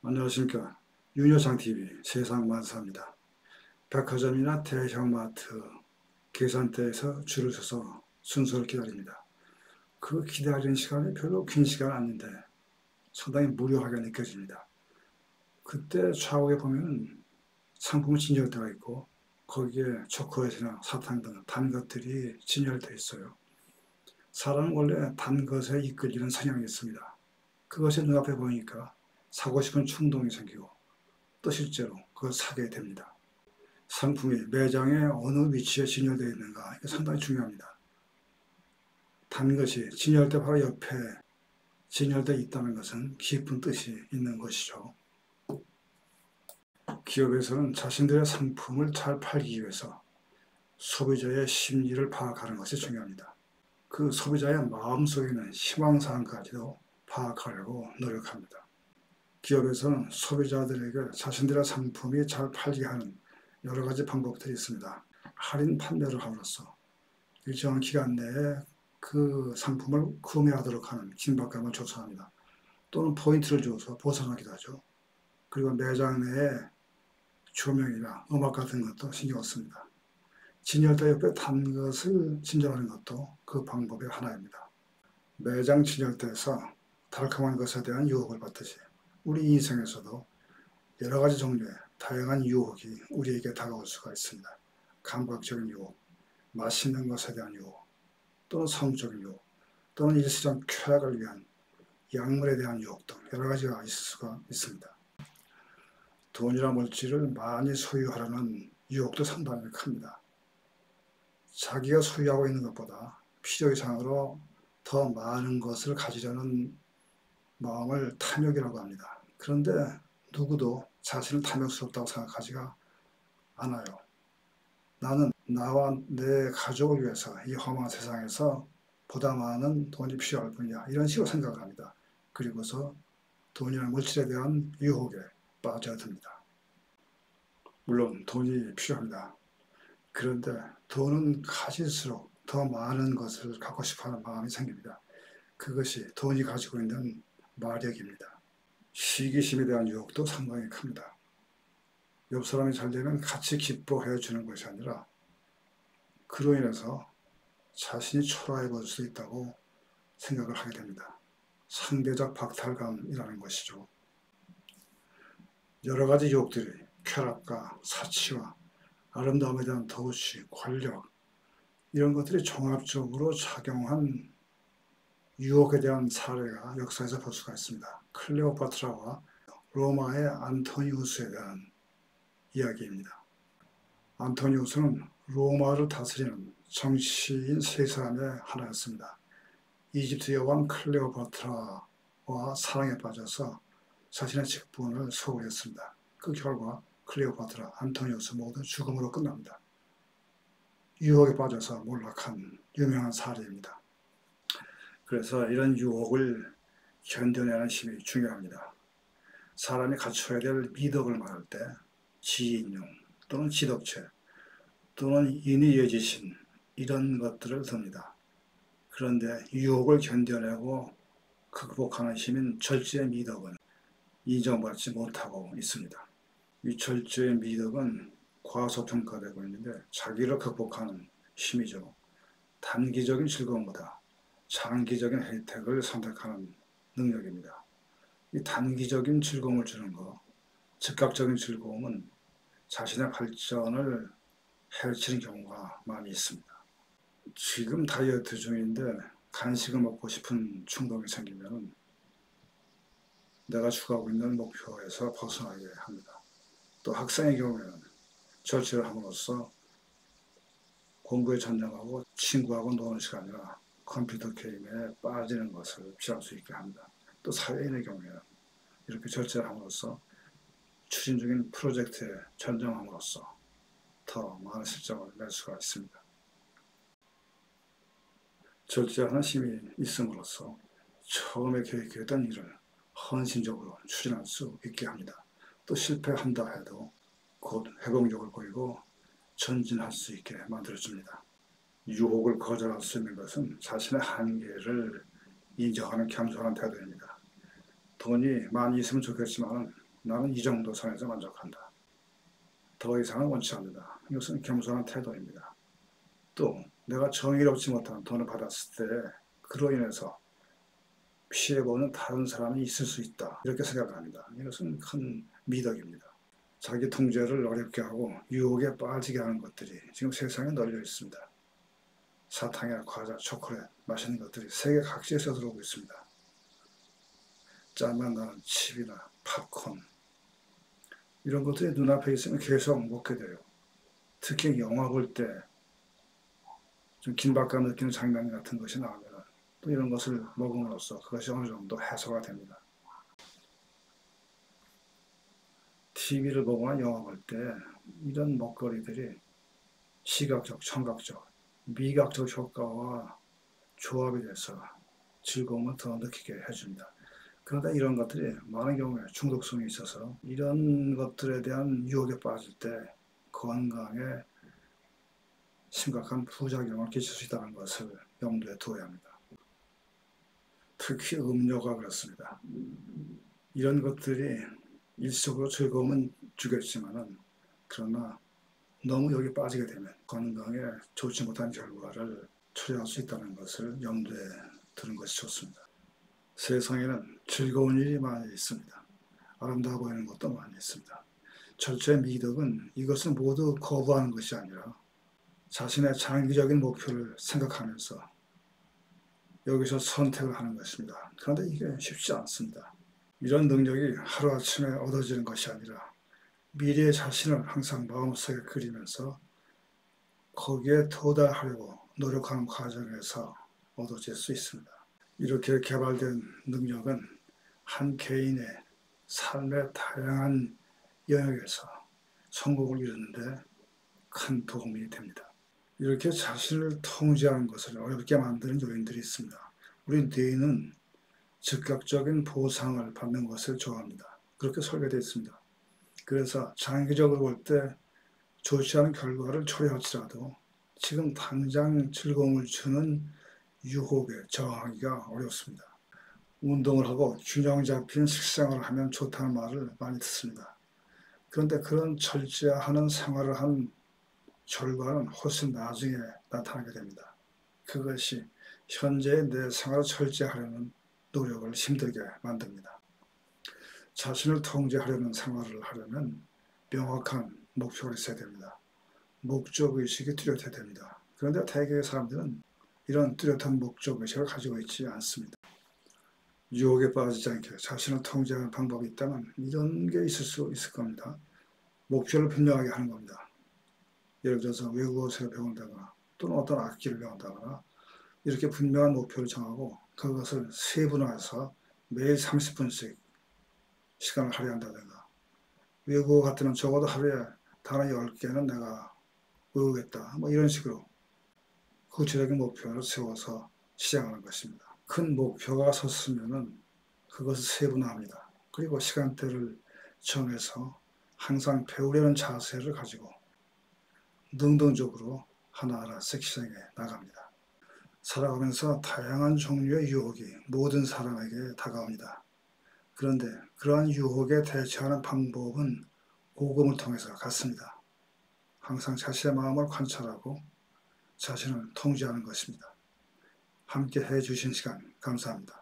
안녕하십니까. 윤여상TV 세상만사입니다. 백화점이나 대형마트 계산대에서 줄을 서서 순서를 기다립니다. 그 기다리는 시간이 별로 긴 시간 아닌데 상당히 무료하게 느껴집니다. 그때 좌우에 보면 상품이 진열되어 있고 거기에 초콜릿이나 사탕 등 단 것들이 진열되어 있어요. 사람은 원래 단 것에 이끌리는 성향이 있습니다. 그것이 눈앞에 보이니까 사고 싶은 충동이 생기고 또 실제로 그걸 사게 됩니다. 상품이 매장의 어느 위치에 진열되어 있는가, 이게 상당히 중요합니다. 단 것이 진열대 바로 옆에 진열되어 있다는 것은 깊은 뜻이 있는 것이죠. 기업에서는 자신들의 상품을 잘 팔기 위해서 소비자의 심리를 파악하는 것이 중요합니다. 그 소비자의 마음속에 있는 희망사항까지도 파악하려고 노력합니다. 기업에서는 소비자들에게 자신들의 상품이 잘 팔리게 하는 여러 가지 방법들이 있습니다. 할인 판매를 함으로써 일정한 기간 내에 그 상품을 구매하도록 하는 긴박감을 조성합니다. 또는 포인트를 줘서 보상하기도 하죠. 그리고 매장 내에 조명이나 음악 같은 것도 신경 씁니다. 진열대 옆에 단 것을 진열하는 것도 그 방법의 하나입니다. 매장 진열대에서 달콤한 것에 대한 유혹을 받듯이 우리 인생에서도 여러 가지 종류의 다양한 유혹이 우리에게 다가올 수가 있습니다. 감각적인 유혹, 맛있는 것에 대한 유혹, 또는 성적인 유혹, 또는 일시적 쾌락을 위한 약물에 대한 유혹 등 여러 가지가 있을 수가 있습니다. 돈이나 물질을 많이 소유하려는 유혹도 상당히 큽니다. 자기가 소유하고 있는 것보다 필요 이상으로 더 많은 것을 가지려는 마음을 탐욕이라고 합니다. 그런데 누구도 자신을 탐욕스럽다고 생각하지가 않아요. 나는 나와 내 가족을 위해서 이 험한 세상에서 보다 많은 돈이 필요할 뿐이야, 이런 식으로 생각을 합니다. 그리고서 돈이나 물질에 대한 유혹에 빠져듭니다. 물론 돈이 필요합니다. 그런데 돈은 가질수록 더 많은 것을 갖고 싶어하는 마음이 생깁니다. 그것이 돈이 가지고 있는 마력입니다. 시기심에 대한 유혹도 상당히 큽니다. 옆 사람이 잘 되면 같이 기뻐해 주는 것이 아니라 그로 인해서 자신이 초라해 보일 수 있다고 생각을 하게 됩니다. 상대적 박탈감이라는 것이죠. 여러 가지 유혹들이 쾌락과 사치와 아름다움에 대한 도취, 권력, 이런 것들이 종합적으로 작용한 유혹에 대한 사례가 역사에서 볼 수가 있습니다. 클레오파트라와 로마의 안토니우스에 대한 이야기입니다. 안토니우스는 로마를 다스리는 정치인 세 사람의 하나였습니다. 이집트 여왕 클레오파트라와 사랑에 빠져서 자신의 직분을 소홀했습니다. 그 결과 클레오파트라, 안토니우스 모두 죽음으로 끝납니다. 유혹에 빠져서 몰락한 유명한 사례입니다. 그래서 이런 유혹을 견뎌내는 힘이 중요합니다. 사람이 갖춰야 될 미덕을 말할 때 지인용 또는 지덕체 또는 인의여지신, 이런 것들을 듭니다. 그런데 유혹을 견뎌내고 극복하는 힘인 절제의 미덕은 인정받지 못하고 있습니다. 이 절제의 미덕은 과소평가되고 있는데 자기를 극복하는 힘이죠. 단기적인 즐거움보다 장기적인 혜택을 선택하는 능력입니다. 이 단기적인 즐거움을 주는 것, 즉각적인 즐거움은 자신의 발전을 해치는 경우가 많이 있습니다. 지금 다이어트 중인데 간식을 먹고 싶은 충동이 생기면 내가 추구하고 있는 목표에서 벗어나게 합니다. 또 학생의 경우에는 절제를 함으로써 공부에 전념하고 친구하고 노는 시간이나 컴퓨터 게임에 빠지는 것을 피할 수 있게 합니다. 또 사회인의 경우에는 이렇게 절제를 함으로써 추진 중인 프로젝트에 전념함으로써 더 많은 실적을 낼 수가 있습니다. 절제하는 힘이 있음으로써 처음에 계획했던 일을 헌신적으로 추진할 수 있게 합니다. 또 실패한다 해도 곧 회복력을 보이고 전진할 수 있게 만들어줍니다. 유혹을 거절할 수 있는 것은 자신의 한계를 인정하는 겸손한 태도입니다. 돈이 많이 있으면 좋겠지만 나는 이 정도 선에서 만족한다. 더 이상은 원치 않는다. 이것은 겸손한 태도입니다. 또 내가 정의롭지 못한 돈을 받았을 때 그로 인해서 피해보는 다른 사람이 있을 수 있다. 이렇게 생각합니다. 이것은 큰 미덕입니다. 자기 통제를 어렵게 하고 유혹에 빠지게 하는 것들이 지금 세상에 널려 있습니다. 사탕이나 과자, 초콜릿, 맛있는 것들이 세계 각지에서 들어오고 있습니다. 짠맛 나는 칩이나 팝콘 이런 것들이 눈앞에 있으면 계속 먹게 돼요. 특히 영화 볼 때 좀 긴박감 느끼는 장면 같은 것이 나오면 또 이런 것을 먹음으로써 그것이 어느 정도 해소가 됩니다. TV를 보거나 영화 볼 때 이런 먹거리들이 시각적, 청각적, 미각적 효과와 조합이 돼서 즐거움을 더 느끼게 해줍니다. 그런데 이런 것들이 많은 경우에 중독성이 있어서 이런 것들에 대한 유혹에 빠질 때 건강에 심각한 부작용을 끼칠 수 있다는 것을 염두에 두어야 합니다. 특히 음료가 그렇습니다. 이런 것들이 일시적으로 즐거움은 주겠지만은 그러나 너무 여기 빠지게 되면 건강에 좋지 못한 결과를 초래할 수 있다는 것을 염두에 두는 것이 좋습니다. 세상에는 즐거운 일이 많이 있습니다. 아름다워 보이는 것도 많이 있습니다. 철저히 미덕은 이것을 모두 거부하는 것이 아니라 자신의 장기적인 목표를 생각하면서 여기서 선택을 하는 것입니다. 그런데 이게 쉽지 않습니다. 이런 능력이 하루아침에 얻어지는 것이 아니라 미래의 자신을 항상 마음속에 그리면서 거기에 도달하려고 노력하는 과정에서 얻어질 수 있습니다. 이렇게 개발된 능력은 한 개인의 삶의 다양한 영역에서 성공을 이루는데 큰 도움이 됩니다. 이렇게 자신을 통제하는 것을 어렵게 만드는 요인들이 있습니다. 우리 뇌는 즉각적인 보상을 받는 것을 좋아합니다. 그렇게 설계되어 있습니다. 그래서 장기적으로 볼 때 좋지 않은 결과를 초래할지라도 지금 당장 즐거움을 주는 유혹에 저항하기가 어렵습니다. 운동을 하고 균형 잡힌 식생활을 하면 좋다는 말을 많이 듣습니다. 그런데 그런 철저하는 생활을 한 결과는 훨씬 나중에 나타나게 됩니다. 그것이 현재의 내 생활을 철저하려는 노력을 힘들게 만듭니다. 자신을 통제하려는 생활을 하려면 명확한 목표가 있어야 됩니다. 목적의식이 뚜렷해야 됩니다. 그런데 대개의 사람들은 이런 뚜렷한 목적의식을 가지고 있지 않습니다. 유혹에 빠지지 않게 자신을 통제하는 방법이 있다면 이런 게 있을 수 있을 겁니다. 목표를 분명하게 하는 겁니다. 예를 들어서 외국어를 배운다거나 또는 어떤 악기를 배운다거나 이렇게 분명한 목표를 정하고 그것을 세분화해서 매일 30분씩 시간을 할애한다든가 외국어 같으면 적어도 하루에 단어 10개는 내가 외우겠다 뭐 이런 식으로 구체적인 목표를 세워서 시작하는 것입니다. 큰 목표가 섰으면 그것을 세분화합니다. 그리고 시간대를 정해서 항상 배우려는 자세를 가지고 능동적으로 하나하나씩 실행해 나갑니다. 살아가면서 다양한 종류의 유혹이 모든 사람에게 다가옵니다. 그런데 그러한 유혹에 대처하는 방법은 오금을 통해서 같습니다. 항상 자신의 마음을 관찰하고 자신을 통제하는 것입니다. 함께 해주신 시간 감사합니다.